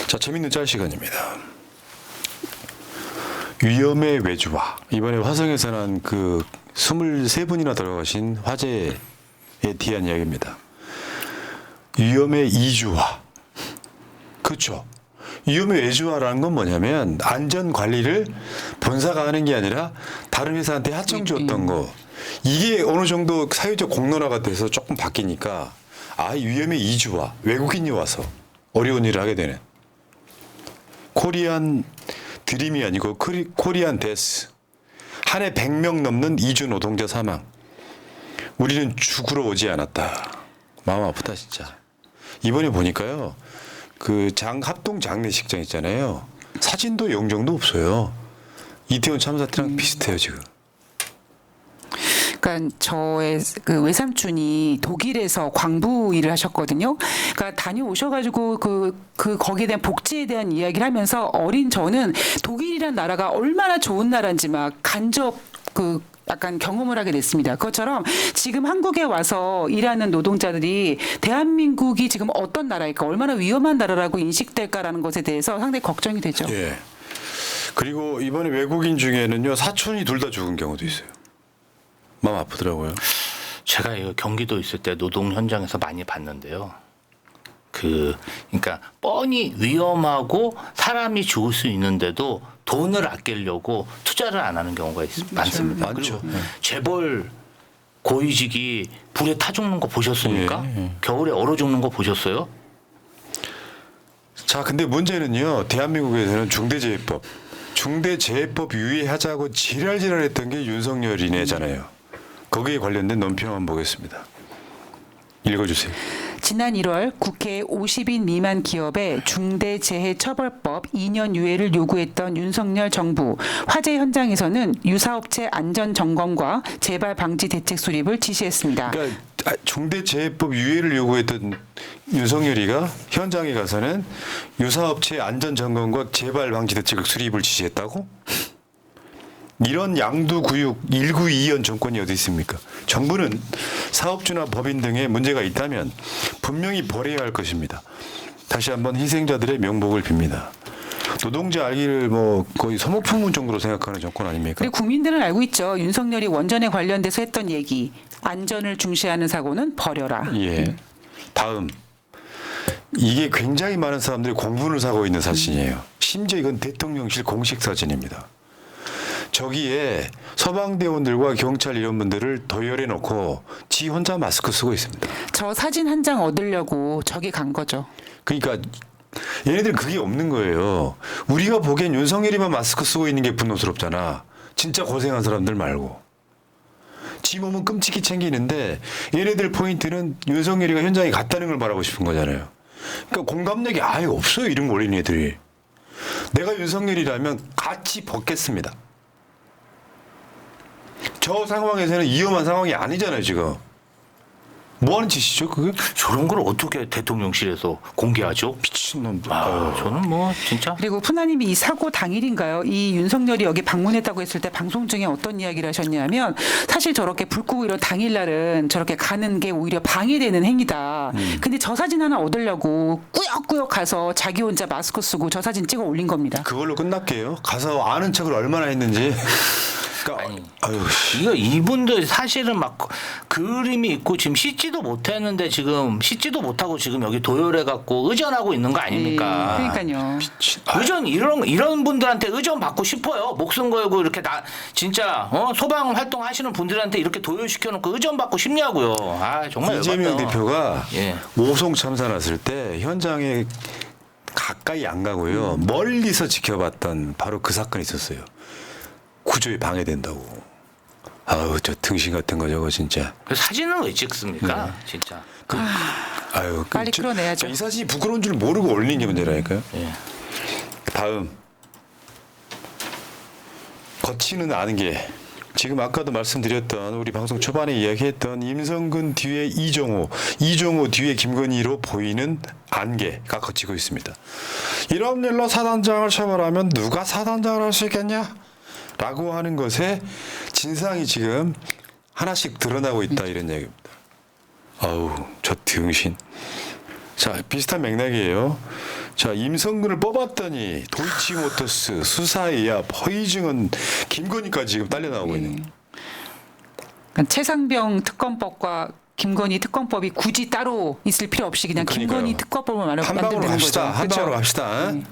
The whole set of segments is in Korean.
자, 재밌는 짤 시간입니다. 위험의 외주화. 이번에 화성에서 난 그 23분이나 돌아가신 화재에 대한 이야기입니다. 위험의 이주화. 그렇죠. 위험의 외주화라는 건 뭐냐면 안전 관리를 본사가 하는 게 아니라 다른 회사한테 하청 주었던 거. 이게 어느 정도 사회적 공론화가 돼서 조금 바뀌니까 위험의 이주화. 외국인이 와서 어려운 일을 하게 되는. 코리안 드림이 아니고 코리안 데스. 한 해 100명 넘는 이주 노동자 사망. 우리는 죽으러 오지 않았다. 마음 아프다 진짜. 이번에 보니까요. 그 합동 장례식장 있잖아요. 사진도 영정도 없어요. 이태원 참사 때랑 비슷해요 지금. 그러니까 저의 그 외삼촌이 독일에서 광부 일을 하셨거든요. 그러니까 다녀오셔가지고 거기에 대한 복지에 대한 이야기를 하면서 어린 저는 독일이란 나라가 얼마나 좋은 나라인지 막 간접 약간 경험을 하게 됐습니다. 그것처럼 지금 한국에 와서 일하는 노동자들이 대한민국이 지금 어떤 나라일까, 얼마나 위험한 나라라고 인식될까라는 것에 대해서 상당히 걱정이 되죠. 예. 그리고 이번에 외국인 중에는요 사촌이 둘 다 죽은 경우도 있어요. 마음 아프더라고요. 제가 이거 경기도 있을 때 노동 현장에서 많이 봤는데요. 그러니까 뻔히 위험하고 사람이 죽을 수 있는데도 돈을 아끼려고 투자를 안 하는 경우가 많습니다. 많죠. 그리고 재벌 고위직이 불에 타 죽는 거 보셨습니까? 겨울에 얼어 죽는 거 보셨어요? 자, 근데 문제는요. 대한민국에서는 중대재해법 유예하자고 지랄지랄했던 게 윤석열이네잖아요. 거기에 관련된 논평 한번 보겠습니다. 읽어주세요. 지난 1월 국회 50인 미만 기업의 중대재해처벌법 2년 유예를 요구했던 윤석열 정부. 화재 현장에서는 유사업체 안전점검과 재발 방지 대책 수립을 지시했습니다. 그러니까 중대재해법 유예를 요구했던 윤석열이가 현장에 가서는 유사업체 안전점검과 재발 방지 대책 수립을 지시했다고? 이런 양두구육 1922년 정권이 어디 있습니까? 정부는 사업주나 법인 등에 문제가 있다면 분명히 벌해야 할 것입니다. 다시 한번 희생자들의 명복을 빕니다. 노동자 알기를 거의 소모품문 정도로 생각하는 정권 아닙니까? 그리고 국민들은 알고 있죠. 윤석열이 원전에 관련돼서 했던 얘기. 안전을 중시하는 사고는 버려라. 예. 다음. 이게 굉장히 많은 사람들이 공분을 사고 있는 사진이에요. 심지어 이건 대통령실 공식 사진입니다. 저기에 서방대원들과 경찰 이런 분들을 도열해 놓고 지 혼자 마스크 쓰고 있습니다. 저 사진 한 장 얻으려고 저기 간 거죠. 그러니까 얘네들 그게 없는 거예요. 우리가 보기엔 윤석열이만 마스크 쓰고 있는 게 분노스럽잖아. 진짜 고생한 사람들 말고. 지 몸은 끔찍히 챙기는데 얘네들 포인트는 윤석열이가 현장에 갔다는 걸 말하고 싶은 거잖아요. 그러니까 공감력이 아예 없어요. 이런 거 올리는 애들이. 내가 윤석열이라면 같이 벗겠습니다. 저 상황에서는 위험한 상황이 아니잖아요, 지금. 뭐 하는 짓이죠, 그게? 저런 걸 어떻게 대통령실에서 공개하죠? 미친놈들. 저는 진짜. 그리고 푸나님이 이 사고 당일인가요? 이 윤석열이 여기 방문했다고 했을 때 방송 중에 어떤 이야기를 하셨냐면 사실 저렇게 불 끄고 이런 당일날은 저렇게 가는 게 오히려 방해되는 행위다. 근데 저 사진 하나 얻으려고 꾸역꾸역 가서 자기 혼자 마스크 쓰고 저 사진 찍어 올린 겁니다. 그걸로 끝날게요. 가서 아는 척을 얼마나 했는지. 이분들 사실은 막 그림이 있고 지금 씻지도 못했는데 지금 씻지도 못하고 지금 여기 도열해 갖고 의전하고 있는 거 아닙니까? 그러니까요. 의전 이런 분들한테 의전 받고 싶어요. 목숨 걸고 이렇게 진짜 소방 활동 하시는 분들한테 이렇게 도열시켜 놓고 의전 받고 싶냐고요. 정말 이재명 열받네요. 대표가 예. 오송 참사 났을 때 현장에 가까이 안 가고요. 멀리서 지켜봤던 바로 그 사건이 있었어요. 구조에 방해된다고. 저 등신 같은 거 저거 진짜. 그 사진은 왜 찍습니까? 진짜. 빨리 끌어내야죠. 이 사진이 부끄러운 줄 모르고 올린 게 문제라니까요. 예. 다음. 거치는 아는 게 지금 아까도 말씀드렸던 우리 방송 초반에 이야기했던 임성근 뒤에 이종호 뒤에 김건희로 보이는 안개가 거치고 있습니다. 이런 일로 사단장을 처벌하면 누가 사단장을 할 수 있겠냐? 라고 하는 것에 진상이 지금 하나씩 드러나고 있다 이런 얘기입니다. 저 등신. 자, 비슷한 맥락이에요. 자, 임성근을 뽑았더니 도이치모터스 수사에 의한 허위 증언 김건희까지 지금 딸려 나오고 있는. 그러니까 최상병 특검법과 김건희 특검법이 굳이 따로 있을 필요 없이 그냥 그러니까요. 김건희 특검법을 한 방으로 만들는 합시다. 거죠. 한 그렇죠? 방으로 합시다. 네.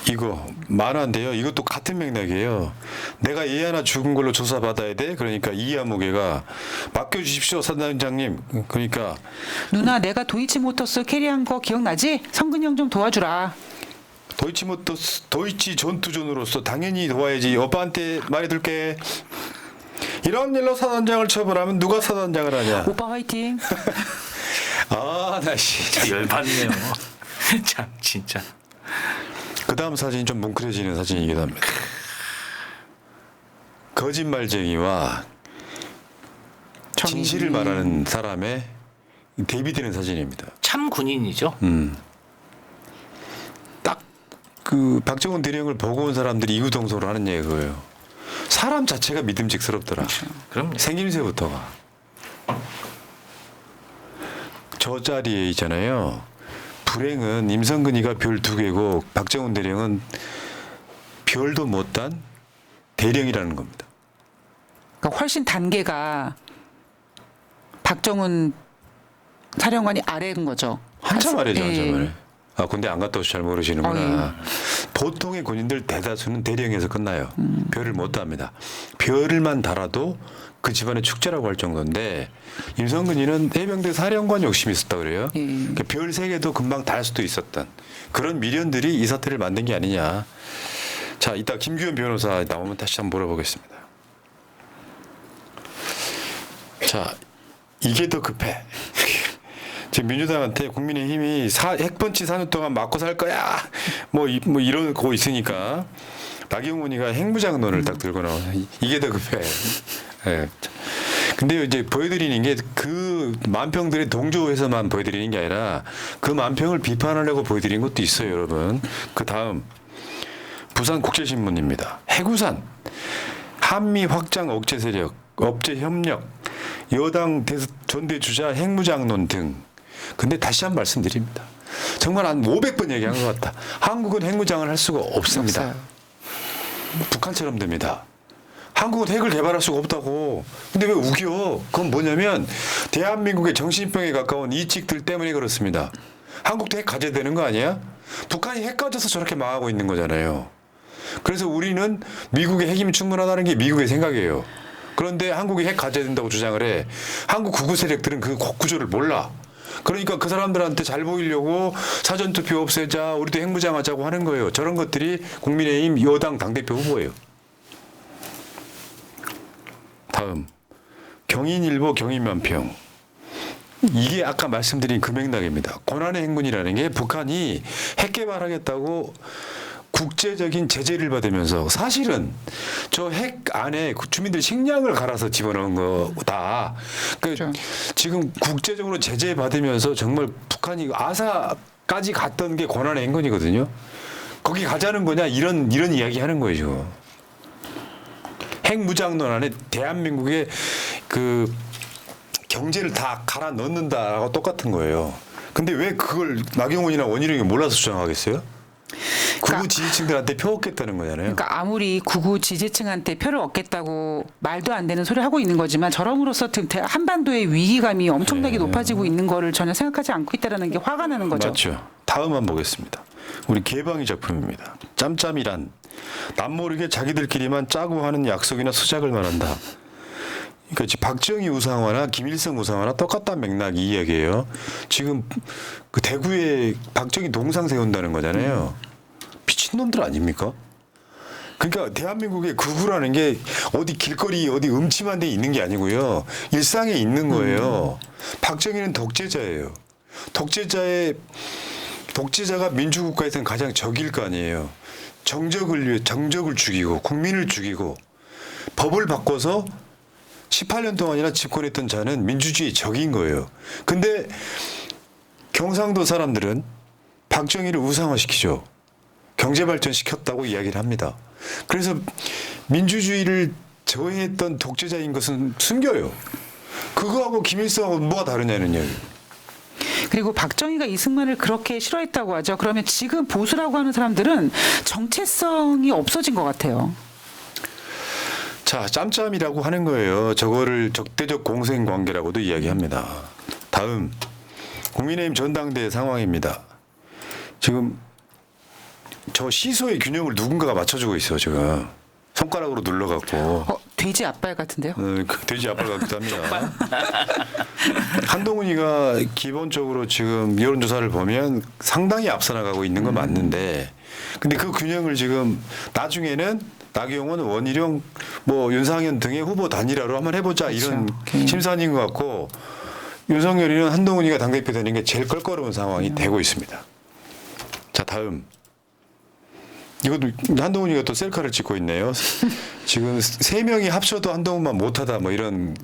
이거 만화인데요. 이것도 같은 맥락이에요. 내가 얘 하나 죽은 걸로 조사받아야 돼. 그러니까 이하무개가 맡겨주십시오, 사단장님. 그러니까 누나 내가 도이치모터스 캐리한 거 기억나지? 성근이 형 좀 도와주라. 도이치모터스 도이치 전투존으로서 당연히 도와야지. 오빠한테 말해둘게. 이런 일로 사단장을 처벌하면 누가 사단장을 하냐? 오빠 화이팅. 아, 나 씨. 진짜 열받네요. 참 진짜. 그 다음 사진이 좀 뭉클해지는 사진이기도 합니다. 거짓말쟁이와 진실을 말하는 사람의 대비되는 사진입니다. 참 군인이죠. 딱 그 박정훈 대령을 보고 온 사람들이 이구동성으로 하는 얘기가 그거예요. 사람 자체가 믿음직스럽더라. 그럼요. 생김새부터가. 저 자리에 있잖아요. 불행은 임성근이가 별 2개고 박정훈 대령은 별도 못단 대령이라는 겁니다. 그러니까 훨씬 단계가 박정훈 사령관이 아래인 거죠. 한참 아래죠, 예. 한참 아래. 아, 군대 안 갔다 오셔서 잘 모르시는구나. 보통의 군인들 대다수는 대령에서 끝나요. 별을 못 답니다. 별을만 달아도 그 집안의 축제라고 할 정도인데 임성근이는 해병대 사령관 욕심이 있었다 그래요. 그러니까 별 3개도 금방 달 수도 있었던 그런 미련들이 이 사태를 만든 게 아니냐. 자, 이따 김규현 변호사 나오면 다시 한번 물어보겠습니다. 자, 이게 더 급해. 지금 민주당한테 국민의힘이 핵펀치 4년 동안 맞고 살 거야. 뭐 이런 거 있으니까 나경원이가 핵무장론을 딱 들고 나와. 이게 더 급해. 예. 근데 이제 보여드리는 게 그 만평들의 동조해서만 보여드리는 게 아니라 그 만평을 비판하려고 보여드리는 것도 있어요, 여러분. 그 다음 부산국제신문입니다. 해구산 한미 확장 억제 세력, 업체 협력, 여당 전대주자 핵무장론 등. 근데 다시 한 번 말씀드립니다. 정말 한 500번 얘기한 것 같다. 한국은 핵무장을 할 수가 없습니다. 없어요. 북한처럼 됩니다. 한국은 핵을 개발할 수가 없다고. 근데 왜 우겨? 그건 뭐냐면 대한민국의 정신병에 가까운 이익들 때문에 그렇습니다. 한국도 핵 가져야 되는 거 아니야? 북한이 핵 가져서 저렇게 망하고 있는 거잖아요. 그래서 우리는 미국의 핵이면 충분하다는 게 미국의 생각이에요. 그런데 한국이 핵 가져야 된다고 주장을 해. 한국 구구 세력들은 그 구조를 몰라. 그러니까 그 사람들한테 잘 보이려고 사전투표 없애자, 우리도 핵무장하자고 하는 거예요. 저런 것들이 국민의힘 여당 당대표 후보예요. 다음 경인일보 경인만평. 이게 아까 말씀드린 그 맥락입니다. 고난의 행군이라는 게 북한이 핵 개발하겠다고 국제적인 제재를 받으면서 사실은 저 핵 안에 주민들 식량을 갈아서 집어넣은 거다. 그렇죠. 지금 국제적으로 제재 받으면서 정말 북한이 아사까지 갔던 게 고난의 행군이거든요. 거기 가자는 거냐 이런 이야기 하는 거예요. 지금. 핵무장론 안에 대한민국의 그 경제를 다 갈아 넣는다라고 똑같은 거예요. 근데 왜 그걸 나경원이나 원희룡이 몰라서 주장하겠어요? 구구 지지층들한테 표 얻겠다는 거잖아요. 그러니까 아무리 구구 지지층한테 표를 얻겠다고 말도 안 되는 소리를 하고 있는 거지만 저럼으로써 한반도의 위기감이 엄청나게 높아지고 있는 거를 전혀 생각하지 않고 있다는 게 화가 나는 거죠. 맞죠. 다음만 보겠습니다. 우리 개방이 작품입니다. 짬짬이란 남모르게 자기들끼리만 짜고 하는 약속이나 수작을 말한다. 그러니까 지금 박정희 우상화나 김일성 우상화나 똑같다는 맥락 이 이야기예요. 지금 그 대구에 박정희 동상 세운다는 거잖아요. 미친놈들 아닙니까? 그러니까 대한민국의 구구라는 게 어디 길거리 어디 음침한 데 있는 게 아니고요. 일상에 있는 거예요. 박정희는 독재자예요. 독재자가 민주국가에서는 가장 적일 거 아니에요. 정적을 죽이고 국민을 죽이고 법을 바꿔서 18년 동안이나 집권했던 자는 민주주의 적인 거예요. 근데 경상도 사람들은 박정희를 우상화시키죠. 경제발전 시켰다고 이야기를 합니다. 그래서 민주주의를 저해했던 독재자인 것은 숨겨요. 그거하고 김일성하고 뭐가 다르냐는 얘기. 그리고 박정희가 이승만을 그렇게 싫어했다고 하죠. 그러면 지금 보수라고 하는 사람들은 정체성이 없어진 것 같아요. 자, 짬짬이라고 하는 거예요. 저거를 적대적 공생 관계라고도 이야기합니다. 다음 국민의힘 전당대회 상황입니다. 지금 저 시소의 균형을 누군가가 맞춰주고 있어 지금. 손가락으로 눌러갖고. 돼지 앞발 같은데요? 돼지 앞발 같기도 합니다. 한동훈이가 기본적으로 지금 여론조사를 보면 상당히 앞서 나가고 있는 건 맞는데, 근데 그 균형을 지금 나중에는 나경원, 원희룡, 뭐 윤상현 등의 후보 단일화로 한번 해보자 이런 그렇죠. 심산인 것 같고, 윤석열이는 한동훈이가 당대표 되는 게 제일 껄끄러운 상황이 되고 있습니다. 자, 다음. 이것도 한동훈이가 또 셀카를 찍고 있네요. 지금 3명이 합쳐도 한동훈만 못하다 뭐 이런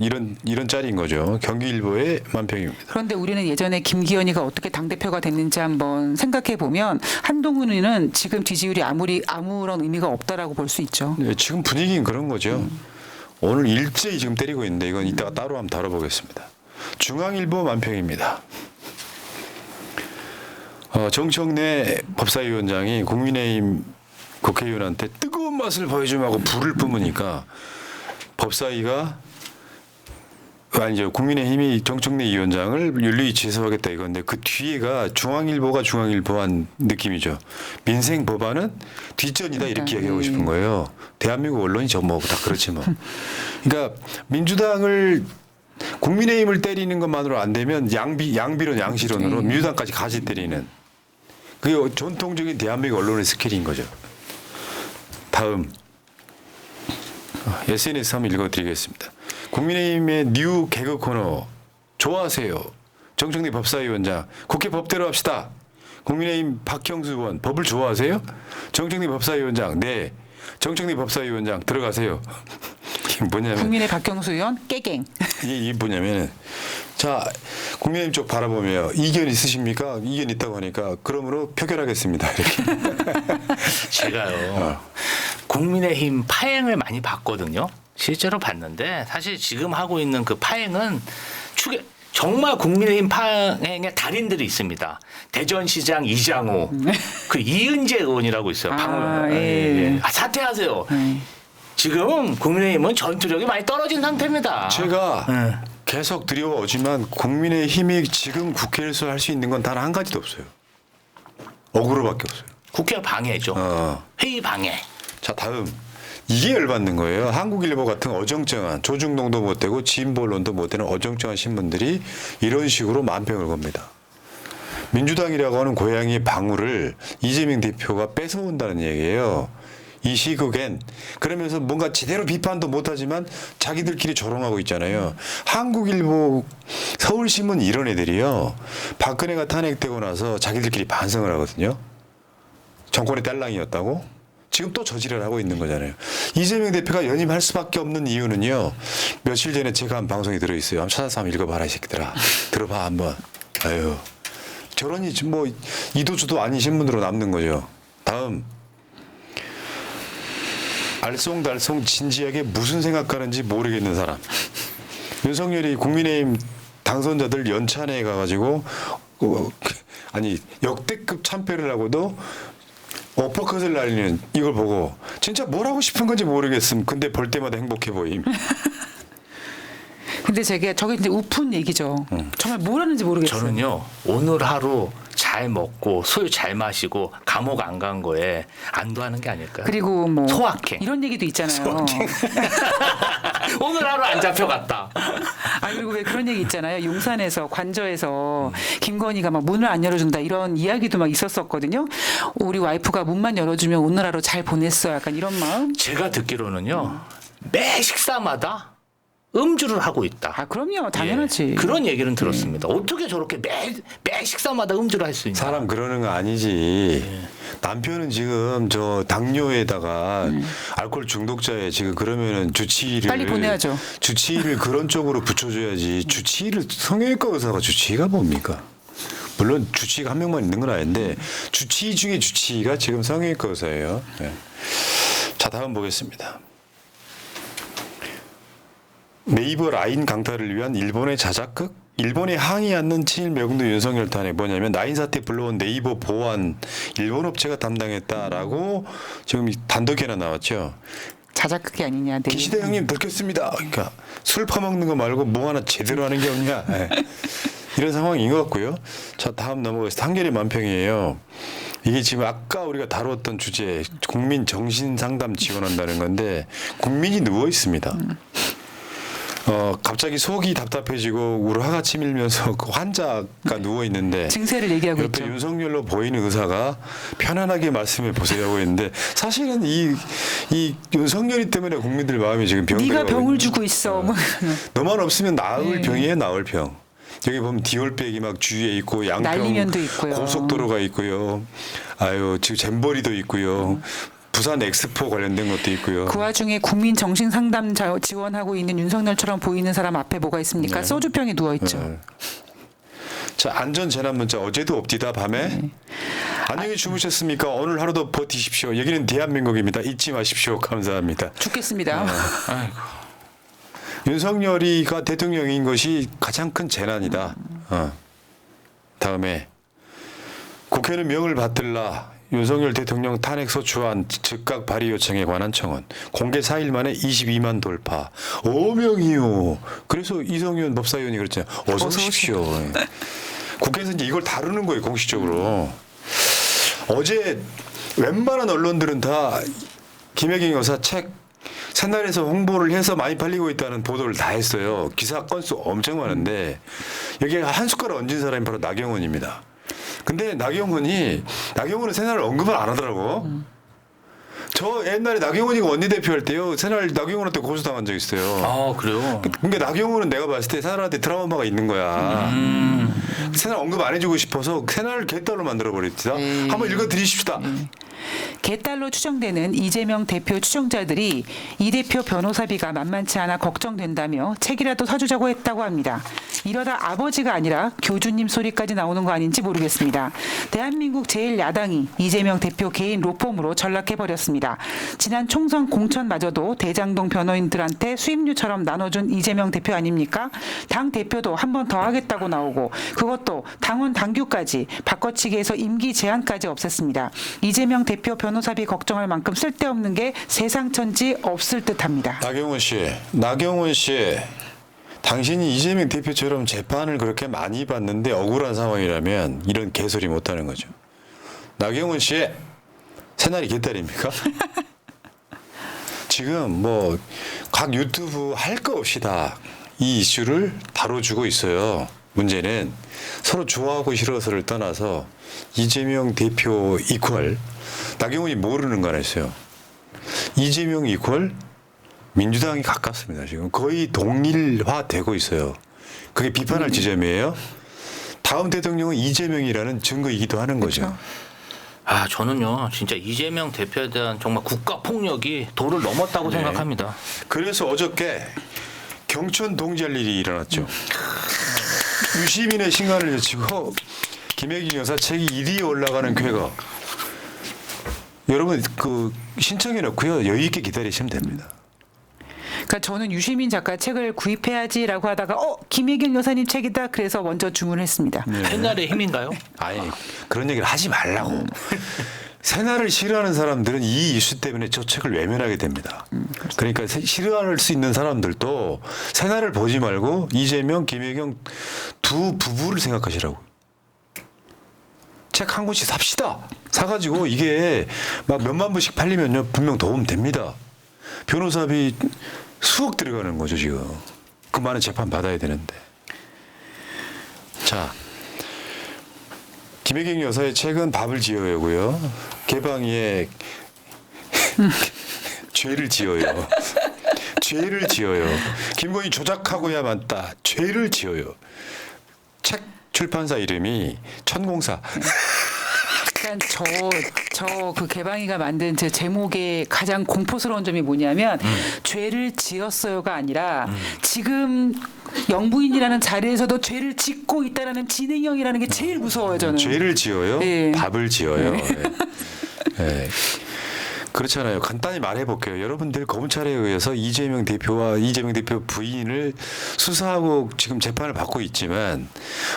짤인 거죠. 경기일보의 만평입니다. 그런데 우리는 예전에 김기현이가 어떻게 당대표가 됐는지 한번 생각해 보면 한동훈이는 지금 지지율이 아무런 의미가 없다라고 볼 수 있죠. 네, 지금 분위기는 그런 거죠. 오늘 일제히 지금 때리고 있는데 이건 이따가 따로 한번 다뤄보겠습니다. 중앙일보 만평입니다. 정청래 법사위원장이 국민의힘 국회의원한테 뜨거운 맛을 보여주면 하고 불을 뿜으니까 법사위가 이제 국민의힘이 정청래 위원장을 윤리위 취소하겠다 이건데 그 뒤에가 중앙일보가 중앙일보한 느낌이죠. 민생 법안은 뒷전이다 이렇게 얘기하고 싶은 거예요. 대한민국 언론이 뭐 다 그렇지 뭐. 그러니까 민주당을 국민의힘을 때리는 것만으로 안 되면 양비론 양시론으로 민주당까지 같이 때리는 그게 전통적인 대한민국 언론의 스킬인 거죠. 다음 SNS 한번 읽어드리겠습니다. 국민의힘의 뉴 개그 코너 좋아하세요. 정청래 법사위원장 국회 법대로 합시다. 국민의힘 박형수 의원 법을 좋아하세요? 정청래 법사위원장 네. 정청래 법사위원장 들어가세요. 뭐냐면 국민의 박경수 의원 깨갱. 이게 뭐냐면 자 국민의힘 쪽 바라보며 이견 있으십니까? 이견 있다고 하니까 그러므로 표결하겠습니다. 이렇게. 제가요 국민의힘 파행을 많이 봤거든요. 실제로 봤는데 사실 지금 하고 있는 그 파행은 정말 국민의힘 파행의 달인들이 있습니다. 대전시장 이장호, 그 이은재 의원이라고 있어요. 사퇴하세요. 지금 국민의힘은 전투력이 많이 떨어진 상태입니다. 제가 계속 드려오지만 국민의힘이 지금 국회에서 할 수 있는 건 단 한 가지도 없어요. 억울로밖에 없어요. 국회 방해죠. 회의 방해. 자 다음 이게 열받는 거예요. 한국일보 같은 어정쩡한 조중동도 못 되고 진보 언론도 못 되는 어정쩡한 신문들이 이런 식으로 만평을 겁니다. 민주당이라고 하는 고양이의 방울을 이재명 대표가 뺏어온다는 얘기예요. 이 시국엔 그러면서 뭔가 제대로 비판도 못하지만 자기들끼리 조롱하고 있잖아요. 한국일보, 서울신문 이런 애들이요. 박근혜가 탄핵되고 나서 자기들끼리 반성을 하거든요. 정권의 딸랑이었다고. 지금 또 저지를 하고 있는 거잖아요. 이재명 대표가 연임할 수밖에 없는 이유는요. 며칠 전에 제가 한 방송이 들어있어요. 한번 찾아서 한번 읽어봐라 이 새끼들아. 들어봐 한번. 아유 저런이 뭐 이도저도 아닌 신문으로 남는 거죠. 다음. 알쏭달쏭 진지하게 무슨 생각하는지 모르겠는 사람. 윤석열이 국민의힘 당선자들 연찬회에 가가지고 아니 역대급 참패를 하고도 어퍼컷을 날리는 이걸 보고 진짜 뭘 하고 싶은 건지 모르겠음. 근데 볼 때마다 행복해 보임. 근데 저게 이제 우픈 얘기죠. 정말 뭘 하는지 모르겠어요. 저는요 오늘 하루 잘 먹고 술 잘 마시고 감옥 안 간 거에 안도하는 게 아닐까요? 그리고 뭐 소확행. 이런 얘기도 있잖아요. 오늘 하루 안 잡혀갔다. 그리고 왜 그런 얘기 있잖아요. 용산에서 관저에서 김건희가 막 문을 안 열어준다 이런 이야기도 막 있었었거든요. 우리 와이프가 문만 열어주면 오늘 하루 잘 보냈어. 약간 이런 마음. 제가 듣기로는요 매 식사마다 음주를 하고 있다. 그럼요. 당연하지. 예, 그런 얘기는 들었습니다. 어떻게 저렇게 매 식사마다 음주를 할 수 있나? 사람 그러는 거 아니지. 남편은 지금 저 당뇨에다가 알코올 중독자에 지금 그러면은 주치의를 빨리 보내야죠. 주치의를 그런 쪽으로 붙여줘야지. 주치의를 성형외과 의사가 주치의가 뭡니까? 물론 주치의가 한 명만 있는 건 아닌데 주치의 중에 주치의가 지금 성형외과 의사예요. 네. 자 다음 보겠습니다. 네이버 라인 강타를 위한 일본의 자작극? 일본에 항의 않는 친일 매국노 윤석열 탄핵 뭐냐면 라인 사태 불러온 네이버 보안 일본 업체가 담당했다라고 지금 단독에나 나왔죠. 자작극이 아니냐. 네. 기시대 형님 들켰습니다. 그러니까 술 퍼먹는 거 말고 뭐 하나 제대로 하는 게 없냐. 예. 이런 상황인 것 같고요. 자 다음 넘어가서 한겨레 만평이에요. 이게 지금 아까 우리가 다뤘던 주제 국민 정신 상담 지원한다는 건데 국민이 누워 있습니다. 갑자기 속이 답답해지고 우라가 치밀면서 그 환자가 누워 있는데 증세를 얘기하고 옆에 있죠. 윤석열로 보이는 의사가 편안하게 말씀해 보세요 하고 있는데 사실은 이 윤석열이 때문에 국민들 마음이 지금 병들어. 네가 병을 주고 있어. 뭐. 너만 없으면 나을 네. 병이에요, 나을 병. 여기 보면 디올백이 막 주위에 있고 양평 난리면도 있고요. 고속도로가 있고요. 아유 지금 잼버리도 있고요. 부산 엑스포 관련된 것도 있고요. 그 와중에 국민 정신 상담 지원하고 있는 윤석열처럼 보이는 사람 앞에 뭐가 있습니까? 네. 소주병이 누워 있죠. 네. 자 안전 재난 문자 어제도 없디다 밤에 네. 안녕히 주무셨습니까? 오늘 하루도 버티십시오. 여기는 대한민국입니다. 잊지 마십시오. 감사합니다. 죽겠습니다. 아이고. 윤석열이가 대통령인 것이 가장 큰 재난이다. 다음에 국회는 명을 받들라. 윤석열 대통령 탄핵 소추안 즉각 발의 요청에 관한 청원 공개 4일 만에 22만 돌파 5명이요. 그래서 이성윤 법사위원이 그랬잖아요. 어서 오십시오. 국회에서 이제 이걸 다루는 거예요 공식적으로. 어제 웬만한 언론들은 다 김혜경 여사 책 새날에서 홍보를 해서 많이 팔리고 있다는 보도를 다 했어요. 기사 건수 엄청 많은데 여기에 한 숟가락 얹은 사람이 바로 나경원입니다. 근데 나경원은 새날을 언급을 안 하더라고. 저 옛날에 나경원이가 원내대표 할 때요. 새날 나경원한테 고소당한 적 있어요. 아 그래요? 그러니까 나경원은 내가 봤을 때 새날한테 트라우마가 있는 거야. 새날 언급 안 해주고 싶어서 새날을 개딸로 만들어버렸다. 한번 읽어드리십시다. 개딸로 추정되는 이재명 대표 추종자들이 이 대표 변호사비가 만만치 않아 걱정된다며 책이라도 사주자고 했다고 합니다. 이러다 아버지가 아니라 교주님 소리까지 나오는 거 아닌지 모르겠습니다. 대한민국 제1야당이 이재명 대표 개인 로펌으로 전락해버렸습니다. 지난 총선 공천마저도 대장동 변호인들한테 수임료처럼 나눠준 이재명 대표 아닙니까? 당 대표도 한 번 더 하겠다고 나오고 그것도 당원 당규까지 바꿔치기해서 임기 제한까지 없앴습니다. 이재명 대표 변호사비 걱정할 만큼 쓸데없는 게 세상천지 없을 듯합니다. 나경원 씨, 당신이 이재명 대표처럼 재판을 그렇게 많이 받는데 억울한 상황이라면 이런 개소리 못하는 거죠. 나경원 씨, 새날이 개딸입니까? 지금 뭐 각 유튜브 할 거 없이 다 이 이슈를 다뤄주고 있어요. 문제는 서로 좋아하고 싫어서를 떠나서 이재명 대표 이퀄 나경원이 모르는 거 하나 있어요. 이재명 이퀄 민주당이 가깝습니다. 지금 거의 동일화되고 있어요. 그게 비판할 지점이에요. 다음 대통령은 이재명이라는 증거이기도 하는 거죠. 아 저는요 진짜 이재명 대표에 대한 정말 국가 폭력이 도를 넘었다고 네. 생각합니다. 그래서 어저께 경천 동지할 일이 일어났죠. 유시민의 신간을 여치고 김혜경 여사 책이 1위에 올라가는 쾌거. 여러분 그 신청해 놓고요. 여유 있게 기다리시면 됩니다. 그러니까 저는 유시민 작가 책을 구입해야지라고 하다가 김혜경 여사님 책이다. 그래서 먼저 주문했습니다. 옛날의 힘인가요? 아니 그런 얘기를 하지 말라고. 새날을 싫어하는 사람들은 이 이슈 때문에 저 책을 외면하게 됩니다. 그러니까 싫어할 수 있는 사람들도 새날을 보지 말고 이재명, 김혜경 두 부부를 생각하시라고. 책 한 권씩 삽시다. 사가지고 이게 막 몇만 부씩 팔리면요 분명 도움 됩니다. 변호사비 수억 들어가는 거죠 지금. 그 많은 재판 받아야 되는데. 자. 김혜경 여사의 책은 밥을 지어요고요. 개방이에 죄를 지어요. 죄를 지어요. 김건희 조작하고야 맞다. 죄를 지어요. 책 출판사 이름이 천공사. 그러니까 저 그 개방이가 만든 제 제목의 가장 공포스러운 점이 뭐냐면 죄를 지었어요가 아니라 지금 영부인이라는 자리에서도 죄를 짓고 있다라는 진행형이라는 게 제일 무서워요 저는. 죄를 지어요. 네. 밥을 지어요. 네. 네. 그렇잖아요. 간단히 말해볼게요. 여러분들 검찰에 의해서 이재명 대표와 이재명 대표 부인을 수사하고 지금 재판을 받고 있지만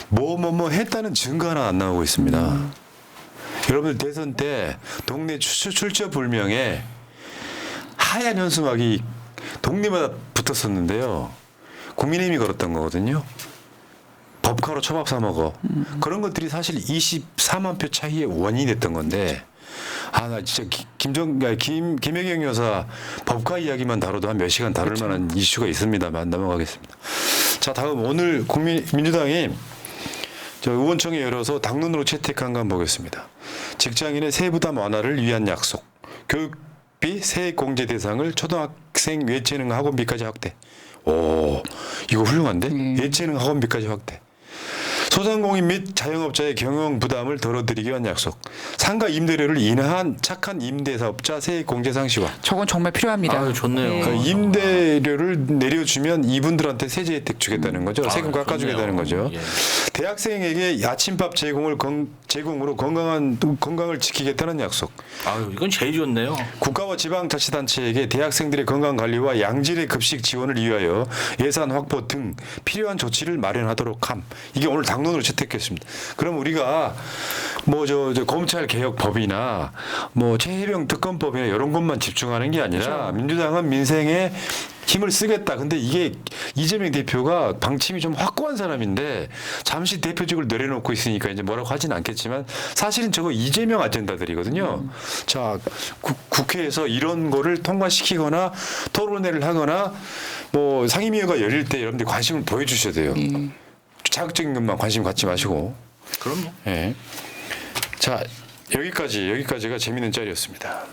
뭐 했다는 증거 하나 안 나오고 있습니다. 여러분들 대선 때 동네 출처 불명에 하얀 현수막이 동네마다 붙었었는데요. 국민의힘이 걸었던 거거든요. 법카로 초밥 사 먹어. 그런 것들이 사실 24만 표 차이의 원인이 됐던 건데 나 진짜 김혜경 여사 법카 이야기만 다뤄도 한 몇 시간 다룰 만한 이슈가 있습니다만 넘어가겠습니다. 자, 다음 오늘 민주당이 저 의원총회 열어서 당론으로 채택한 거 한번 보겠습니다. 직장인의 세부담 완화를 위한 약속. 교육비 세액 공제 대상을 초등학생 예체능 학원비까지 확대. 오, 이거 훌륭한데? 예체능 학원비까지 확대. 소상공인 및 자영업자의 경영 부담을 덜어드리기 위한 약속. 상가 임대료를 인하한 착한 임대사업자 세액 공제 상시화. 저건 정말 필요합니다. 아유, 좋네요. 네. 그러니까 임대료를 내려주면 이분들한테 세제 혜택 주겠다는 거죠. 세금 깎아주겠다는 거죠. 예. 대학생에게 아침밥 제공으로 건강을 지키겠다는 약속. 아유, 이건 제일 좋네요. 국가와 지방자치단체에게 대학생들의 건강 관리와 양질의 급식 지원을 위하여 예산 확보 등 필요한 조치를 마련하도록 함. 이게 오늘 당론으로 채택했습니다. 그럼 우리가 저 검찰 개혁법이나 최혜병 특검법이나 이런 것만 집중하는 게 아니라 그렇죠. 민주당은 민생에 힘을 쓰겠다. 근데 이게 이재명 대표가 방침이 좀 확고한 사람인데 잠시 대표직을 내려놓고 있으니까 이제 뭐라고 하진 않겠지만 사실은 저거 이재명 아젠다들이거든요. 자, 국회에서 이런 거를 통과시키거나 토론회를 하거나 상임위가 열릴 때 여러분들 관심을 보여주셔야 돼요. 자극적인 것만 관심 갖지 마시고. 그럼요. 예. 자, 여기까지가 재밌는 짤이었습니다.